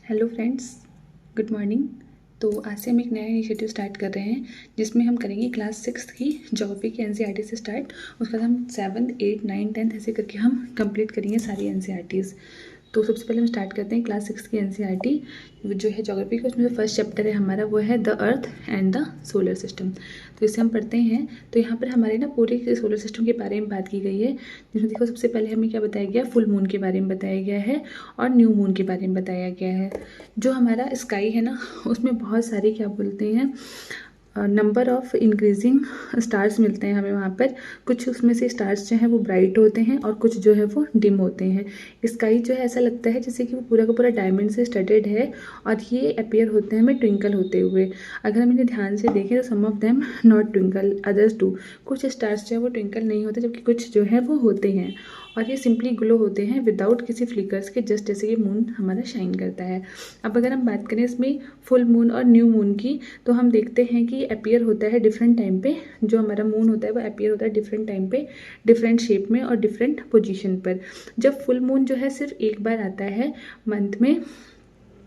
Hello friends, good morning. तो आज से हम एक नया इनिशिएटिव स्टार्ट कर रहे हैं जिसमें हम करेंगे क्लास 6 की ज्योग्राफी की एनसीईआरटी से स्टार्ट। उसके बाद हम 7, 8, 9, 10 ऐसे करके हम कंप्लीट करेंगे सारी एनसीईआरटीज़। तो सबसे पहले हम स्टार्ट करते हैं क्लास 6 की एनसीईआरटी जो है ज्योग्राफी का। उसमें जो फर्स्ट चैप्टर है हमारा वो है the earth and the solar system. तो इसे हम पढ़ते हैं। तो यहाँ पर हमारे ना पूरे सोलर सिस्टम के बारे में बात की गई है, जिसमें देखो सबसे पहले हमें क्या बताया गया, फुल मून के बारे में बताया गया है और न्यू मून के बारे में बताया गया है। जो हमारा स्काई है ना, उसमें बहुत सारी क्या बोलते हैं, नंबर ऑफ इंक्रीजिंग स्टार्स मिलते हैं हमें वहाँ पर। कुछ उसमें से स्टार्स जो हैं वो ब्राइट होते हैं और कुछ जो है वो डिम होते हैं। स्काई जो है ऐसा लगता है जैसे कि वो पूरा का पूरा डायमंड से स्टडेड है और ये अपीयर होते हैं हमें ट्विंकल होते हुए। अगर हम इन्हें ध्यान से देखें तो some of them not twinkle, others do. कुछ स्टार्स जो है वो ट्विंकल नहीं होते जबकि कुछ जो है वो होते हैं, और ये सिंपली ग्लो होते हैं विदाउट किसी फ्लिकर्स के, जस्ट जैसे कि मून हमारा शाइन करता है। अब अगर हम बात करें इसमें फुल मून और न्यू मून की, तो हम देखते हैं कि अपीयर होता है डिफरेंट टाइम पे। जो हमारा मून होता है वो अपीयर होता है डिफरेंट टाइम पे, डिफरेंट शेप में और डिफरेंट पोजीशन पर। जब फुल मून जो है सिर्फ एक बार आता है मंथ में,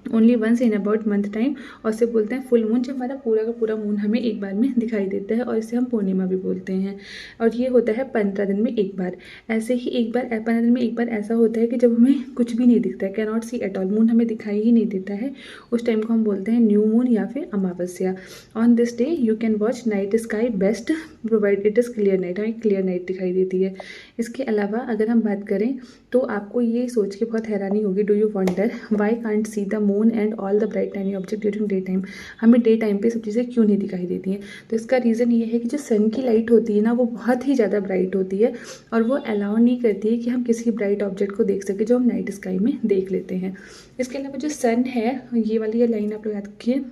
only once in about month time, और इसे बोलते हैं फुल मून। जब हमारा पूरा का पूरा मून हमें एक बार में दिखाई देता है और इसे हम पूर्णिमा भी बोलते हैं। और ये होता है 15 दिन में एक बार। ऐसे ही एक बार 15 दिन में एक बार ऐसा होता है कि जब हमें कुछ भी नहीं दिखता है, can not see at all, moon हमें दिखाई ही नहीं देता है, उस टाइम को हम बोलते हैं न्यू मून या फिर अमावस्या। On this day you can watch night sky best provide it is clear night, हमें क्लियर नाइट दिखाई देती है। इसके अलावा अगर हम बात करें तो आपको ये सोच के बहुत हैरानी होगी, do you wonder why can't see the moon and all the bright tiny object during day time. हमें डे टाइम पे सब चीज़ें क्यों नहीं दिखाई देती हैं? तो इसका रीज़न ये है कि जो सन की लाइट होती है ना, वो बहुत ही ज़्यादा ब्राइट होती है और वो अलाउ नहीं करती है कि हम किसी ब्राइट ऑब्जेक्ट को देख सकें जो हम नाइट स्काई में देख लेते हैं। इसके अलावा जो सन है, ये वाली लाइन आप लोग याद रखिए।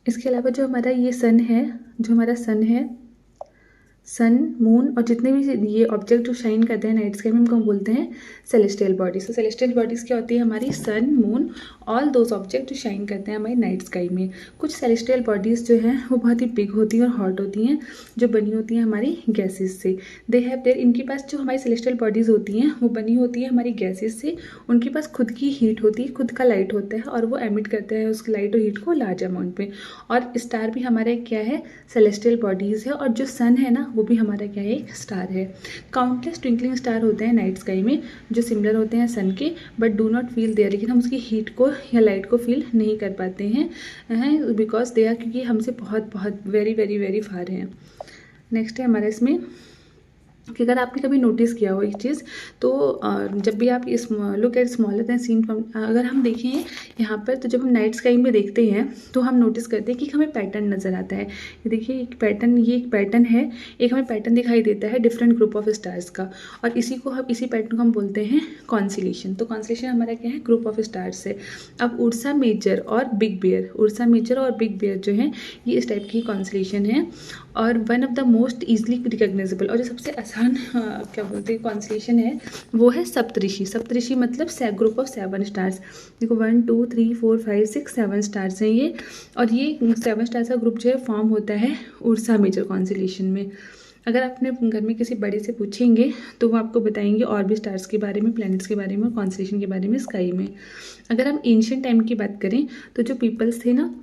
इसके अलावा जो हमारा ये सन है, जो हमारा सन है, सन, मून और जितने भी ये ऑब्जेक्ट जो शाइन करते हैं नाइट स्काई में, उनको हम बोलते हैं सेलेस्टियल बॉडीज। तो सेलेस्टियल बॉडीज़ क्या होती है हमारी? सन, मून, ऑल दोज ऑब्जेक्ट जो शाइन करते हैं हमारी नाइट स्काई में। कुछ सेलेस्टियल बॉडीज़ जो हैं वो बहुत ही बिग होती हैं और हॉट होती हैं, जो बनी होती हैं हमारी गैसेस से। दे हैव देयर, इनके पास जो हमारी सेलेस्टियल बॉडीज़ होती हैं वो बनी होती है हमारी गैसेस से। उनके पास खुद की हीट होती है, खुद का लाइट होता है और वो एमिट करते हैं उस लाइट और हीट को लार्ज अमाउंट में। और स्टार भी हमारे क्या है? सेलेस्टियल बॉडीज़ है। और जो सन है ना, वो भी हमारा क्या है? एक स्टार है। काउंटलेस ट्विंकलिंग स्टार होते हैं नाइट स्काई में जो सिमिलर होते हैं सन के, but do not feel there, लेकिन हम उसकी हीट को या लाइट को फील नहीं कर पाते हैं बिकॉज दे आर, क्योंकि हमसे बहुत बहुत वेरी वेरी वेरी फार हैं। नेक्स्ट है हमारा इसमें कि अगर आपने कभी नोटिस किया हो एक चीज़, तो जब भी आप इस look at smaller than seen from, अगर हम देखें यहाँ पर, तो जब हम नाइट स्काई में देखते हैं तो हम नोटिस करते हैं कि हमें पैटर्न नज़र आता है। ये देखिए एक पैटर्न, ये एक पैटर्न है, एक हमें पैटर्न दिखाई देता है डिफरेंट ग्रुप ऑफ स्टार्स का, और इसी पैटर्न को हम बोलते हैं कॉन्सिलेशन। तो कॉन्सिलेशन हमारा क्या है? ग्रुप ऑफ स्टार्स है। अब उर्सा मेजर और बिग बियर, उर्सा मेजर और बिग बियर जो है ये इस टाइप की कॉन्सिलेशन है। और one of the most easily recognisable और जो सबसे आसान क्या बोलते हैं कॉन्स्टेलेशन है, वो है सप्तऋषि। सप्तऋषि मतलब ग्रुप ऑफ 7 स्टार्स। देखो 1 2 3 4 5 6 7 स्टार्स हैं ये, और ये 7 स्टार्स का ग्रुप जो है फॉर्म होता है उर्सा मेजर कॉन्स्टेलेशन में। अगर आप अपने घर में किसी बड़े से पूछेंगे तो वो आपको बताएंगे और भी स्टार्स के बारे में, प्लैनेट्स के बारे में और कॉन्स्टेलेशन के बारे में स्काई में। अगर हम एंशिएंट टाइम की बात करें तो जो पीपल्स थे ना,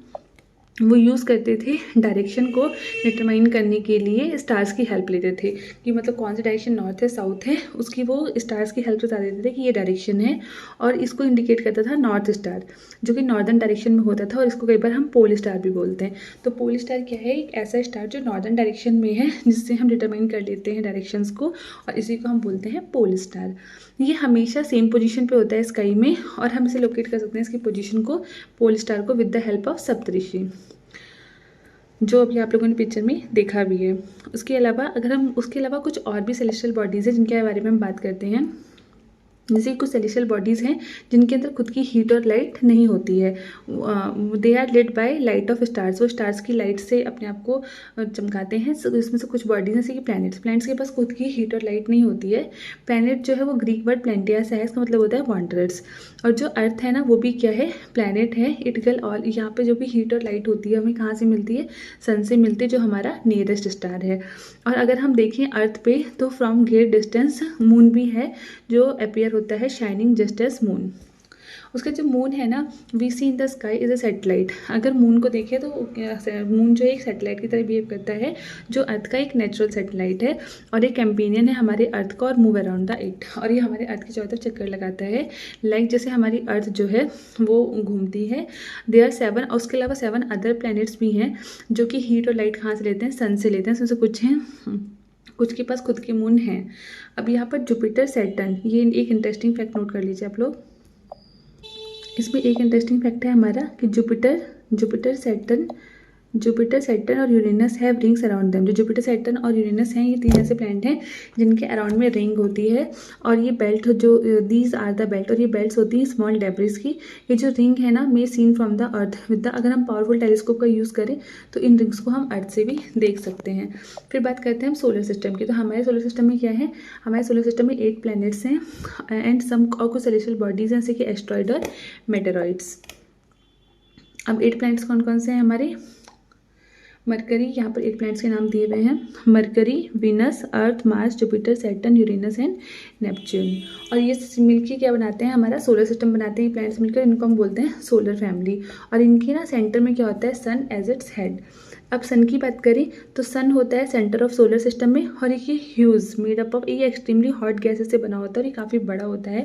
वो यूज़ करते थे डायरेक्शन को डिटरमाइन करने के लिए स्टार्स की हेल्प लेते थे, कि मतलब कौन सी डायरेक्शन नॉर्थ है साउथ है, उसकी वो स्टार्स की हेल्प बता देते थे कि ये डायरेक्शन है, और इसको इंडिकेट करता था नॉर्थ स्टार जो कि नॉर्दर्न डायरेक्शन में होता था, और इसको कई बार हम पोल स्टार भी बोलते हैं। तो पोल स्टार क्या है? एक ऐसा स्टार जो नॉर्दर्न डायरेक्शन में है, जिससे हम डिटरमाइन कर लेते हैं डायरेक्शंस को, और इसी को हम बोलते हैं पोल स्टार। ये हमेशा सेम पोजीशन पे होता है स्काई में, और हम इसे लोकेट कर सकते हैं इसकी पोजीशन को, पोल स्टार को, विद द हेल्प ऑफ सप्तऋषि, जो अभी आप लोगों ने पिक्चर में देखा भी है। उसके अलावा अगर हम उसके अलावा कुछ और भी सेलेस्टियल बॉडीज़ हैं जिनके बारे में हम बात करते हैं, जैसे कुछ सेलेस्टियल बॉडीज़ हैं जिनके अंदर खुद की हीट और लाइट नहीं होती है। They are led by light of stars, वो स्टार्स की लाइट से अपने आप को चमकाते हैं। इसमें से कुछ बॉडीज़ जैसे कि प्लैनेट्स के पास खुद की हीट और लाइट नहीं होती है। प्लैनेट जो है वो ग्रीक वर्ड प्लैंटिया से है, इसका मतलब होता है वॉन्डरर्स। और जो अर्थ है ना, वो भी क्या है? प्लैनेट है। इट गर्ल ऑल, यहाँ पे जो भी हीट और लाइट होती है हमें कहाँ से मिलती है? सन से मिलती है, जो हमारा नियरेस्ट स्टार है। और अगर हम देखें अर्थ पे, तो फ्रॉम ग्रेट डिस्टेंस मून भी है जो अपीयर होता है शाइनिंग जस्ट एज मून। उसका जो मून है ना, we see in the sky is a satellite. अगर मून को देखें तो मून जो है एक सैटेलाइट की तरह बिहेव करता है, जो अर्थ का एक नेचुरल सैटेलाइट है और एक कंपेनियन है हमारे अर्थ का, और मूव अराउंड द इट, और ये हमारे अर्थ की चारों तरफ चक्कर लगाता है, लाइक जैसे हमारी अर्थ जो है वो घूमती है। देयर आर 7, और उसके अलावा 7 अदर प्लैनेट्स भी हैं जो कि हीट और लाइट कहाँ से लेते हैं, सन से लेते हैं। उसमें से कुछ हैं, कुछ के पास खुद के मून हैं। अब यहाँ पर जुपिटर, सैटर्न, ये एक इंटरेस्टिंग फैक्ट नोट कर लीजिए आप लोग। इसमें एक इंटरेस्टिंग फैक्ट है हमारा कि जुपिटर सैटर्न और Uranus have rings around them. जो जुपिटर, सैटर्न और यूरेनस हैं, ये 3 ऐसे प्लैनेट हैं जिनके अराउंड में रिंग होती है, और ये बेल्ट जो दीज आर द बेल्ट, और ये बेल्ट्स होती हैं स्मॉल डेब्रिस की। ये जो रिंग है ना, may seen from the earth with the, अगर हम पावरफुल टेलीस्कोप का यूज़ करें तो इन रिंग्स को हम अर्थ से भी देख सकते हैं। फिर बात करते हैं हम सोलर सिस्टम की। तो हमारे सोलर सिस्टम में क्या है, हमारे सोलर सिस्टम में 8 प्लैनेट्स हैं एंड सम और कुछ सेलेस्टियल बॉडीज़ हैं, जैसे कि एस्ट्रॉइड और मेटेरॉइड्स। अब 8 प्लैनेट्स कौन कौन से हैं हमारे, मरकरी, यहाँ पर 8 प्लैनेट्स के नाम दिए हुए हैं, mercury, Venus, earth, Mars, Jupiter, Saturn, Uranus and Neptune. और ये मिलकर क्या बनाते हैं, हमारा सोलर सिस्टम बनाते हैं। प्लैनेट्स मिलकर, इनको हम बोलते हैं सोलर फैमिली। और इनकी ना सेंटर में क्या होता है, सन एज इट्स हेड। अब सन की बात करें तो सन होता है सेंटर ऑफ सोलर सिस्टम में, और ये ह्यूज मेड अप ऑफ, ये एक्सट्रीमली हॉट गैसेस से बना होता है और ये काफ़ी बड़ा होता है।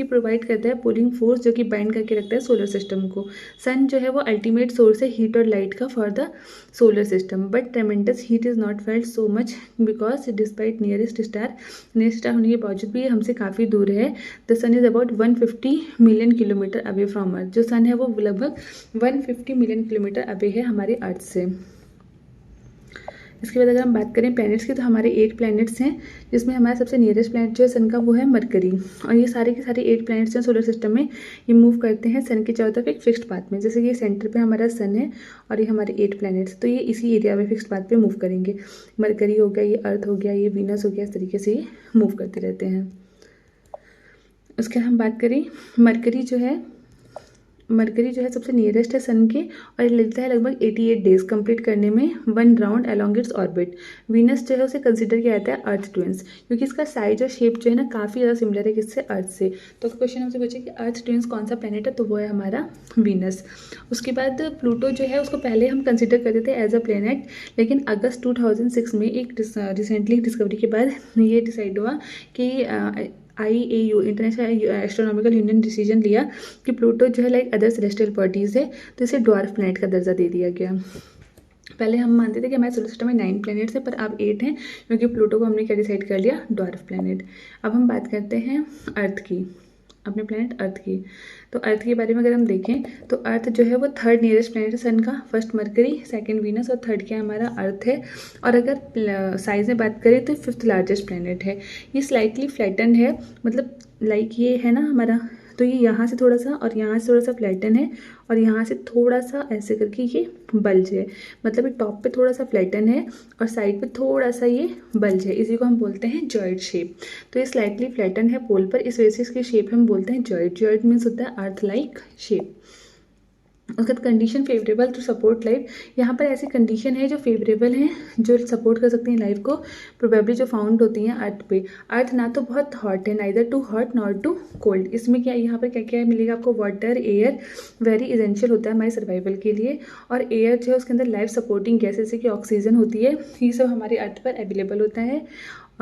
ये प्रोवाइड करता है पुलिंग फोर्स जो कि बाइंड करके रखता है सोलर सिस्टम को। सन जो है वो अल्टीमेट सोर्स है हीट और लाइट का for the solar system, but tremendous heat is not felt so much because despite nearest star होने के बावजूद भी ये हमसे काफ़ी दूर है। The sun is about 150 million kilometre away from earth. जो सन है वो लगभग 150 मिलियन किलोमीटर अवे है हमारे अर्थ से। इसके बाद अगर हम बात करें प्लैनेट्स की, तो हमारे 8 प्लैनेट्स हैं, जिसमें हमारा सबसे नियरेस्ट प्लैनेट जो है सन का वो है मरकरी। और ये सारे के सारे 8 प्लैनेट्स हैं सोलर सिस्टम में, ये मूव करते हैं सन के चारों तरफ एक फिक्स्ड पाथ में। जैसे कि ये सेंटर पे हमारा सन है और ये हमारे 8 प्लैनेट्स, तो ये इसी एरिया में फिक्स्ड पाथ पे मूव करेंगे। मरकरी हो गया, ये अर्थ हो गया, ये वीनस हो गया, इस तरीके से ये मूव करते रहते हैं। उसके हम बात करें, मरकरी जो है सबसे नियरेस्ट है सन के, और ये लगता है लगभग 88 डेज कंप्लीट करने में 1 round along its orbit. Venus जो है उसे कंसिडर किया जाता है अर्थ ट्विंस, क्योंकि इसका साइज और शेप जो है ना काफ़ी ज़्यादा सिमिलर है किससे, अर्थ से। तो क्वेश्चन हमसे पूछे कि अर्थ ट्विंस कौन सा प्लैनेट है, तो वो है हमारा वीनस। उसके बाद प्लूटो जो है उसको पहले हम कंसिडर करते थे एज अ प्लैनेट, लेकिन अगस्त 2006 में एक रिसेंटली डिस्कवरी के बाद ये डिसाइड हुआ कि IAU international astronomical union decision लिया कि प्लूटो जो है लाइक अदर सेलेस्टियल बॉडीज़ है, तो इसे ड्वार्फ प्लैनेट का दर्जा दे दिया गया। पहले हम मानते थे कि हमारे सोलर सिस्टम में 9 प्लैनेट्स हैं, पर अब 8 हैं, क्योंकि प्लूटो को हमने क्या डिसाइड कर लिया, ड्वार्फ प्लैनेट। अब हम बात करते हैं अर्थ की, अपने प्लैनेट अर्थ की। तो अर्थ के बारे में अगर हम देखें तो अर्थ जो है वो 3rd नियरेस्ट प्लैनेट है सन का। फर्स्ट मरकरी, सेकंड वीनस और 3rd क्या हमारा अर्थ है। और अगर साइज में बात करें तो 5th लार्जेस्ट प्लैनेट है। ये स्लाइटली फ्लैटन है, मतलब लाइक ये है ना हमारा, तो ये यहाँ से थोड़ा सा और यहाँ से थोड़ा सा फ्लैटन है, और यहाँ से थोड़ा सा ऐसे करके ये बल्ज है, मतलब ये टॉप पे थोड़ा सा फ्लैटन है और साइड पे थोड़ा सा ये बल्ज है। इसी को हम बोलते हैं जॉइड शेप। तो ये स्लाइटली फ्लैटन है पोल पर, इस वजह से इसकी शेप हम बोलते हैं जॉइड। जॉइड मीन्स होता है अर्थ लाइक शेप। उसके बाद condition favourable to support life, यहाँ पर ऐसी कंडीशन है जो फेवरेबल हैं, जो सपोर्ट कर सकती हैं लाइफ को, प्रोबेबली जो फाउंड होती हैं अर्थ पे। अर्थ ना तो बहुत हॉट है, neither too hot not too cold. इसमें क्या, यहाँ पर क्या क्या मिलेगा आपको, वाटर, एयर वेरी इसेंशियल होता है हमारे सर्वाइवल के लिए, और एयर जो है उसके अंदर लाइफ सपोर्टिंग गैस जैसे कि ऑक्सीजन होती है, ये सब हमारे अर्थ पर अवेलेबल होता है।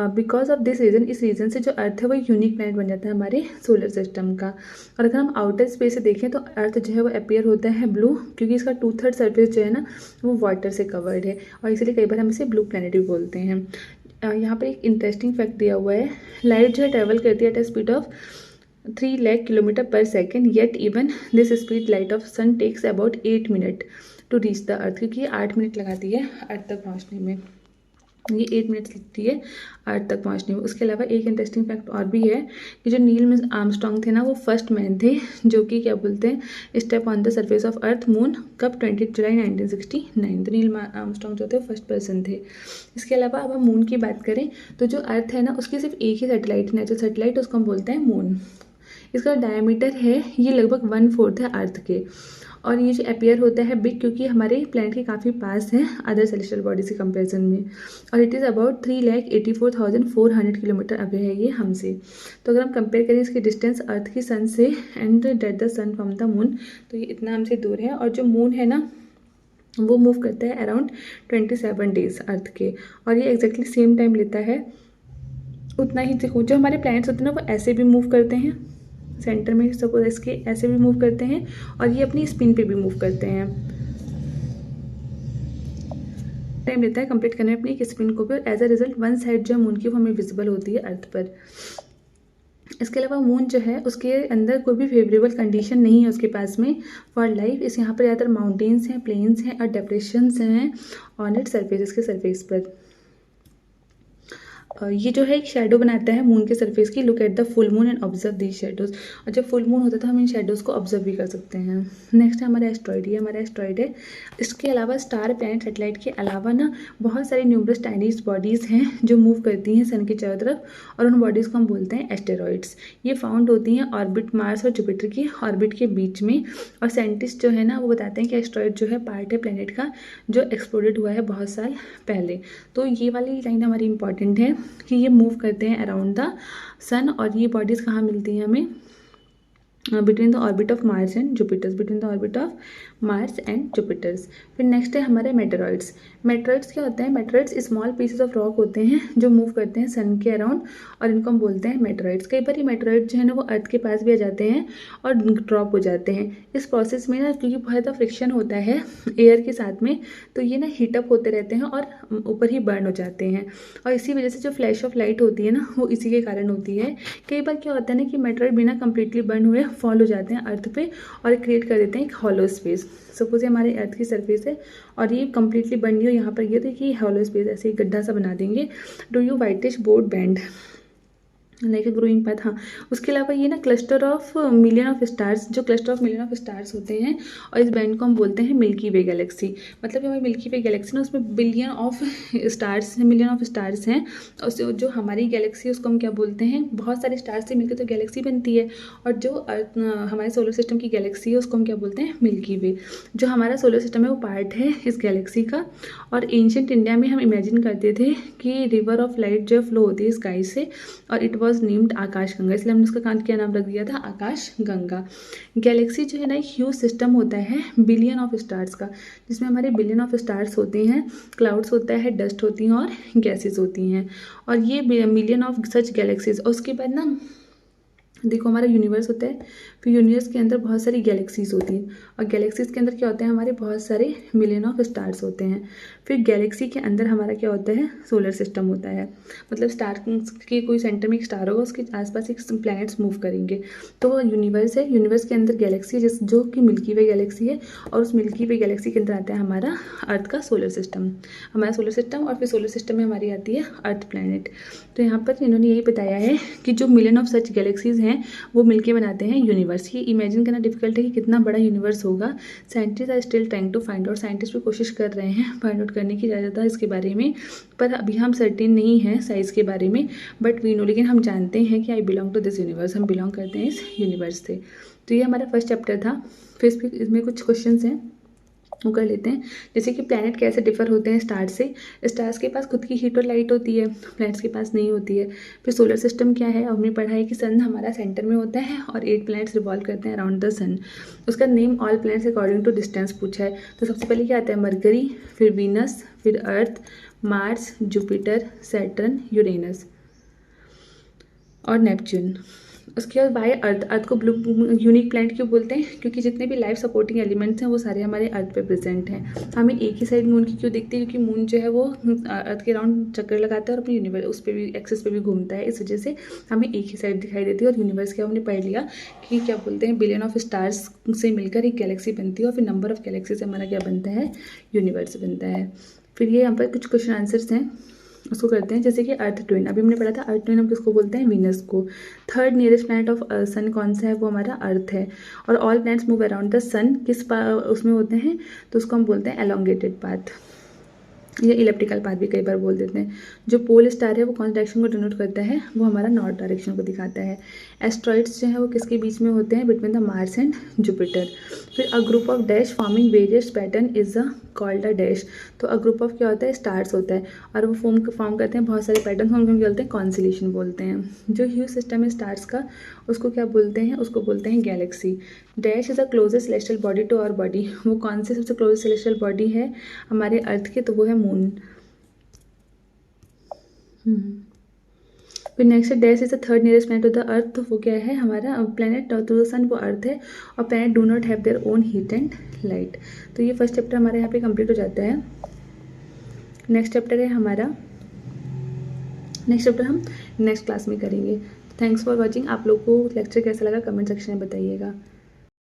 बिकॉज ऑफ दिस रीज़न, इस रीज़न से जो अर्थ है वो यूनिक प्लैनेट बन जाता है हमारे सोलर सिस्टम का। और अगर हम आउटर स्पेस से देखें तो अर्थ जो है वो अपीयर होता है ब्लू, क्योंकि इसका 2/3 सरफेस जो है ना वो वाटर से कवर्ड है, और इसलिए कई बार हम इसे ब्लू प्लैनेट भी बोलते हैं। यहाँ पर एक इंटरेस्टिंग फैक्ट दिया हुआ है, लाइट जो है ट्रेवल करती है at a speed of 3 lakh kilometre per second, yet even this speed light of sun takes about 8 minute to reach the earth, क्योंकि ये 8 मिनट लगाती है अर्थ तक पहुँचने में, ये 8 मिनट्स लगती है अर्थ तक पहुंचने में। उसके अलावा एक इंटरेस्टिंग फैक्ट और भी है कि जो नील आर्मस्ट्रॉन्ग थे ना, वो फर्स्ट मैन थे जो कि क्या बोलते हैं, step on the surface of earth moon, कब 20 जुलाई 1969। तो नील आर्मस्ट्रॉन्ग जो थे वो फर्स्ट पर्सन थे। इसके अलावा अब हम मून की बात करें तो जो अर्थ है ना उसकी सिर्फ एक ही सैटेलाइट, नेचुरल सैटेलाइट, उसको हम बोलते हैं मून। इसका डायमीटर है ये लगभग 1/4 है अर्थ के, और ये जो अपीयर होता है बिग, क्योंकि हमारे प्लैनेट के काफ़ी पास है अदर सेलेस्टियल बॉडीज के कंपेरिजन में, और it is about 3,84,400 kilometre away है ये हमसे। तो अगर हम कंपेयर करें इसकी डिस्टेंस अर्थ की सन से and date the sun from the moon, तो ये इतना हमसे दूर है। और जो मून है ना वो मूव करता है अराउंड 27 डेज अर्थ के, और ये एग्जैक्टली सेम टाइम लेता है उतना ही। देखो जो हमारे प्लैनेट्स होते हैं ना वो ऐसे भी मूव करते हैं, सेंटर में सपोज इसके ऐसे भी मूव करते हैं, और ये अपनी स्पिन पे भी मूव करते हैं। टाइम लेता है कंप्लीट करने में अपनी एक स्पिन को भी, और as a result one side जो मून की वो हमें विजिबल होती है अर्थ पर। इसके अलावा मून जो है उसके अंदर कोई भी फेवरेबल कंडीशन नहीं है उसके पास में फॉर लाइफ। इस यहाँ पर ज़्यादातर माउंटेन्स हैं, प्लेन्स हैं और डिप्रेशंस हैं ऑन इट सरफेस, इसके सरफेस पर। ये जो है एक शेडो बनाता है मून के सरफेस की। Look at the full moon and observe these shadows, और जब फुल मून होता है तो हम इन शेडोज़ को ऑब्जर्व भी कर सकते हैं। नेक्स्ट है हमारा एस्ट्रॉइड, ये हमारा एस्ट्रॉइड है। इसके अलावा स्टार, प्लैनेट, सैटेलाइट के अलावा ना बहुत सारी न्यूमरस टाइनीज बॉडीज़ हैं जो मूव करती हैं सन के चारों तरफ, और उन बॉडीज़ को हम बोलते हैं एस्टेरॉइड्स। ये फाउंड होती हैं ऑर्बिट, मार्स और जुपिटर की ऑर्बिट के बीच में। और साइंटिस्ट जो है ना वो बताते हैं कि एस्ट्रॉइड जो है पार्ट है प्लैनेट का जो एक्सप्लोडेड हुआ है बहुत साल पहले। तो ये वाली लाइन हमारी इंपॉर्टेंट है कि ये मूव करते हैं अराउंड द सन, और ये बॉडीज़ कहाँ मिलती हैं हमें, between the orbit of Mars and Jupiter's, between the orbit of Mars and Jupiter's. फिर नेक्स्ट है हमारे मेटेरॉइड्स। मेटेरॉइड्स क्या होते हैं, meteoroids small pieces of rock होते हैं जो मूव करते हैं सन के अराउंड, और इनको हम बोलते हैं मेटेरॉइड्स। कई बार ये मेटेरॉइड जो है ना वो अर्थ के पास भी आ जाते हैं और ड्रॉप हो जाते हैं। इस प्रोसेस में ना क्योंकि बहुत ज़्यादा फ्रिक्शन होता है एयर के साथ में, तो ये ना हीटअप होते रहते हैं और ऊपर ही बर्न हो जाते हैं, और इसी वजह से जो फ्लैश ऑफ लाइट होती है ना वो इसी के कारण होती है। कई बार क्या होता है ना कि मेटेरॉइड बिना कंप्लीटली बर्न हुए फॉल हो जाते हैं अर्थ पे और क्रिएट कर देते हैं एक हॉलो स्पेस। सपोज ये हमारे अर्थ की सरफेस है और ये कंप्लीटली बन गई, और यहाँ पर ये देखिए हॉलो स्पेस ऐसे ही गड्ढा सा बना देंगे। Do you whitish broad band like glowing path. हाँ, उसके अलावा ये ना cluster of million of stars, जो cluster of million of stars होते हैं, और इस बैंड को हम बोलते हैं मिल्की वे गैलेक्सी। मतलब हमारी मिल्की वे गैलेक्सी ना उसमें बिलियन ऑफ स्टार्स हैं, मिलियन ऑफ स्टार्स हैं। और जो हमारी गैलेक्सी है उसको हम क्या बोलते हैं, बहुत सारे स्टार्स से मिलकर तो गैलेक्सी बनती है, और जो अर्थ हमारे सोलर सिस्टम की गैलेक्सी है उसको हम क्या बोलते हैं, मिल्की वे। जो हमारा सोलर सिस्टम है वो पार्ट है इस गैलेक्सी का। और एंशिएंट इंडिया में हम इमेजिन करते थे कि रिवर ऑफ लाइट जो फ्लो होती है स्काई से, और इट वॉज नेम्ड आकाश गंगा, इसलिए हमने उसका क्या नाम रख दिया था, आकाश गंगा। गैलेक्सी जो है ना एक ह्यूज सिस्टम होता है बिलियन ऑफ स्टार्स का, जिसमें हमारे बिलियन ऑफ स्टार्स होते हैं, क्लाउड्स होता है, डस्ट होती हैं और गैसेस होती हैं। और ये मिलियन ऑफ सच गैलेक्सीज। और उसके बाद ना देखो हमारा यूनिवर्स होता है, फिर यूनिवर्स के अंदर बहुत सारी गैलेक्सीज होती हैं, और गैलेक्सीज के अंदर क्या होता है, हमारे बहुत सारे मिलियन ऑफ स्टार्स होते हैं। फिर गैलेक्सी के अंदर हमारा क्या होता है, सोलर सिस्टम होता है। मतलब स्टार के कोई सेंटर में एक स्टार होगा, उसके आसपास एक प्लैनेट्स मूव करेंगे, तो यूनिवर्स है। यूनिवर्स के अंदर गैलेक्सी है जो कि मिल्की वे गैलेक्सी है, और उस मिल्की वे गैलेक्सी के अंदर आता है हमारा अर्थ का सोलर सिस्टम, हमारा सोलर सिस्टम। और फिर सोलर सिस्टम में हमारी आती है अर्थ प्लैनेट। तो यहाँ पर इन्होंने यही बताया है कि जो मिलियन ऑफ सच गैलेक्सीज हैं वो मिलके बनाते हैं यूनिवर्स। ये इमेजिन करना डिफिकल्ट है कि कितना बड़ा यूनिवर्स होगा। Scientist are still trying to find out, scientist भी कोशिश कर रहे हैं फाइंड आउट करने की ज़्यादा इसके बारे में, पर अभी हम सर्टेन नहीं हैं साइज़ के बारे में, बट वी नो, लेकिन हम जानते हैं कि I belong to this universe, हम बिलोंग करते हैं इस यूनिवर्स से। तो ये हमारा फर्स्ट चैप्टर था। फिर इसमें कुछ क्वेश्चन हैं वो कर लेते हैं, जैसे कि प्लैनेट कैसे डिफर होते हैं स्टार से। स्टार्स के पास खुद की हीट और लाइट होती है, प्लैनेट्स के पास नहीं होती है। फिर सोलर सिस्टम क्या है, हमने पढ़ा है कि सन हमारा सेंटर में होता है और 8 प्लैनेट्स रिवॉल्व करते हैं अराउंड द सन। उसका name all planets according to distance पूछा है। तो सबसे पहले क्या आता है, मरकरी, फिर वीनस, फिर अर्थ, मार्स, जुपिटर, सैटर्न, यूरेनस और नेपच्यून। उसके बाद बाय अर्थ, अर्थ को ब्लू यूनिक प्लैनेट क्यों बोलते हैं, क्योंकि जितने भी लाइफ सपोर्टिंग एलिमेंट्स हैं वो सारे हमारे अर्थ पे प्रेजेंट हैं। हमें एक ही साइड मून की क्यों दिखती है, क्योंकि मून जो है वो अर्थ के राउंड चक्कर लगाता है और अपने यूनिवर्स उस पर भी एक्सिस पे भी घूमता है, इस वजह से हमें एक ही साइड दिखाई देती है। और यूनिवर्स क्या हमने पढ़ लिया कि क्या बोलते हैं, बिलियन ऑफ स्टार्स से मिलकर एक गैलेक्सी बनती है, और फिर नंबर ऑफ गैलेक्सी से हमारा क्या बनता है, यूनिवर्स बनता है। फिर ये यहाँ पर कुछ क्वेश्चन आंसर्स हैं, उसको करते हैं। जैसे कि अर्थ ट्विन, अभी हमने पढ़ा था अर्थ ट्विन हम किसको बोलते हैं, वीनस को। Third nearest planet of sun कौन सा है, वो हमारा अर्थ है। और all planets move around the sun किस उसमें होते हैं, तो उसको हम बोलते हैं एलोंगेटेड पाथ, या इलेप्टिकल पाथ भी कई बार बोल देते हैं। जो पोल स्टार है वो कौन सा डायरेक्शन को डिनोट करता है, वो हमारा नॉर्थ डायरेक्शन को दिखाता है। एस्ट्रॉइड्स जो है वो किसके बीच में होते हैं, between the Mars and Jupiter. फिर a group of dash forming various pattern is a called a dash. तो अ ग्रुप ऑफ क्या होता है, स्टार्स होता है, और वो फॉर्म करते हैं बहुत सारे पैटर्न, उनको क्या बोलते हैं, कॉन्सिलेशन बोलते हैं। जो ह्यूज सिस्टम है स्टार्स का उसको क्या बोलते हैं, उसको बोलते हैं galaxy. Dash is the closest celestial body to our body. वो कौन सी सबसे क्लोजेस्ट सेलेस्टियल बॉडी है हमारे अर्थ के, तो वो है मून। फिर next dash is the third nearest planet to the earth. तो वो क्या है हमारा प्लैनेट टू द सन, वो अर्थ है, और planet do not have their own heat and light. तो ये फर्स्ट चैप्टर हमारे यहाँ पे कंप्लीट हो जाता है। नेक्स्ट चैप्टर है हमारा, नेक्स्ट चैप्टर हम नेक्स्ट क्लास में करेंगे। Thanks for watching. आप लोग को लेक्चर कैसा लगा कमेंट सेक्शन में बताइएगा।